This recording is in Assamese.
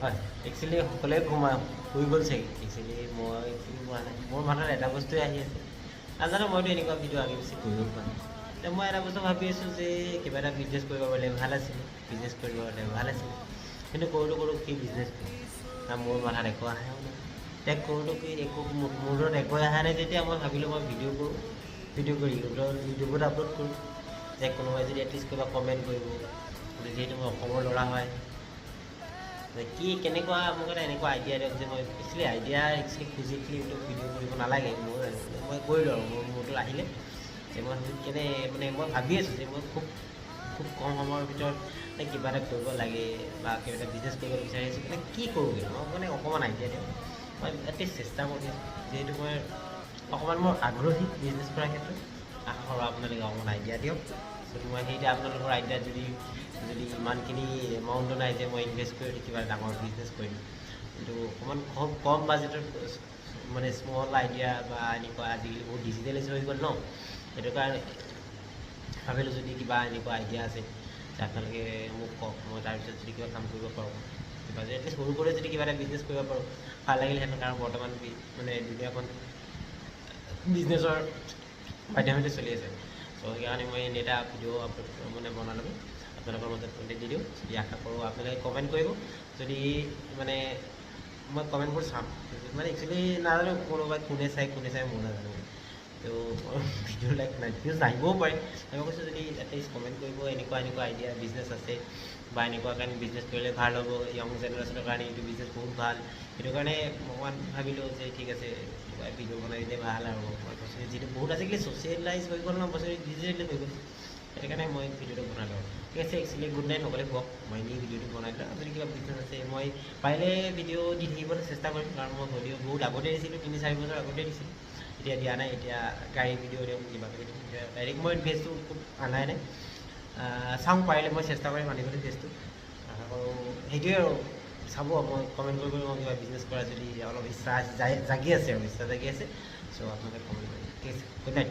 হয়, একচুৱেলি সকলোৱে শুই গ'ল চাগে। একচুৱেলি মই একচুৱেলি হোৱা নাই, মোৰ মাথাত এটা বস্তুৱে আহি আছে, নাজানো মইতো এনেকুৱা ভিডিঅ' আগে পিছে কৰিব পৰা নাই। এতিয়া মই এটা বস্তু ভাবি আছোঁ যে কিবা এটা বিজনেছ কৰিব পাৰিলে ভাল আছিলে, বিজনেছ কৰিব পাৰিলে ভাল আছিলে, কিন্তু কৰোঁ কি বিজনেছ কৰোঁ, না মোৰ মাথাত একো আহেও নাই। এতিয়া কৰোঁতো কি একো মূৰত একোৱে অহা নাই, তেতিয়া মই ভাবিলোঁ মই ভিডিঅ' কৰোঁ, ভিডিঅ' কৰি ইউটিউবত আপলোড কৰোঁ, যে কোনোবাই যদি এটলিষ্ট কিবা কমেণ্ট কৰিব, যিহেতু মই অসমৰ ল'ৰা হয়, কি কেনেকুৱা মোক এটা এনেকুৱা আইডিয়া দিয়ক যে মই আইডিয়া খুজি ইউটিউব ভিডিঅ' কৰিব নালাগে, মই কৰিলোঁ আৰু মোৰটো আহিলে যে মই কেনে মানে মই ভাবি আছোঁ যে মই খুব খুব কম সময়ৰ ভিতৰত কিবা এটা কৰিব লাগে বা কিবা এটা বিজনেছ কৰিব বিচাৰি আছোঁ, কি কৰোঁগৈ মই অকণমান আইডিয়া দিয়ক। মই এটলিষ্ট চেষ্টা কৰি আছোঁ, যিহেতু মই অকণমান মোৰ আগ্ৰহী বিজনেছ কৰাৰ ক্ষেত্ৰত, আশা কৰোঁ আপোনালোকে অকণমান আইডিয়া দিয়ক। মই সেইতিয়া আপোনালোকৰ আইডিয়া যদি ইমানখিনি এমাউণ্টটো নাই যে মই ইনভেষ্ট কৰি কিবা ডাঙৰ বিজনেছ কৰিম, কিন্তু অকণমান খুব কম বাজেটত মানে স্মল আইডিয়া বা এনেকুৱা আজিকালি বহুত ডিজিটেলাইজ হৈ গ'ল ন, সেইটো কাৰণে ভাবিলোঁ যদি কিবা এনেকুৱা আইডিয়া আছে যে আপোনালোকে মোক কওক, মই তাৰপিছত যদি কিবা কাম কৰিব পাৰোঁ, কিবা যদি এটলিষ্ট সৰু কৰি যদি কিবা এটা বিজনেছ কৰিব পাৰোঁ ভাল লাগিলেহেঁতেন। কাৰণ বৰ্তমান মানে দুনীয়াখন বিজনেছৰ মাধ্যমতে চলি আছে, চ' সেইকাৰণে মই এনে এটা ভিডিঅ' আপলোড মানে বনালোঁ, আপোনালোকৰ মাজত কণ্টেক্ট দি দিওঁ। যদি আশা কৰোঁ আপোনালোকে কমেণ্ট কৰিব, যদি মানে মই কমেণ্টবোৰ চাম, মানে একচুৱেলি নাজানো কোনোবাই কোনে চাই মই নাজানো, তো ভিডিঅ' লাইক ভিউজ নাহিবও পাৰে। মই কৈছোঁ যদি এটলিষ্ট কমেণ্ট কৰিব, এনেকুৱা আইডিয়া বিজনেছ আছে বা এনেকুৱা কাৰণে বিজনেছ কৰিলে ভাল হ'ব, য়ং জেনেৰেশ্যনৰ কাৰণে এইটো বিজনেছ বহুত ভাল, সেইটো কাৰণে মই ভাবিলোঁ যে ঠিক আছে কিবা ভিডিঅ' বনাই দিলে ভাল। আৰু বস্তুটো যিটো বহুত আজিকালি ছ'চিয়েলাইজ হৈ গ'ল ন, বস্তুটো ডিজিটেলি হৈ গ'ল, সেইটো কাৰণে মই ভিডিঅ'টো বনালোঁ। ঠিক আছে, একচুৱেলি গুড নাইট সকলোৱে শুৱক, মই এনেই ভিডিঅ'টো বনাই দিলোঁ। যদি কিবা বিজনেছ আছে মই পাৰিলে ভিডিঅ' দি থাকিবলৈ চেষ্টা কৰিম, কাৰণ মই ভিডিঅ' বহুত আগতে দিছিলোঁ, 3-4 বছৰ আগতে দিছিলোঁ, এতিয়া দিয়া নাই। এতিয়া গাড়ী ভিডিঅ' দিওঁ, কিবা কিবি দিওঁ, এতিয়া ডাইৰেক্ট মই ফেচটো খুব আনাই নাই, চাওঁ পাৰিলে মই চেষ্টা কৰিম আনিবলৈ ফেচটো। আশা কৰোঁ সেইটোৱে আৰু চাব, মই কমেণ্ট কৰিব মই কিবা বিজনেছ কৰা যদি অলপ ইচ্ছা জাগি আছে আৰু ইচ্ছা জাগি আছে, চ' আপোনালোকে কমেণ্ট কৰিব। ঠিক আছে, গুড নাইট।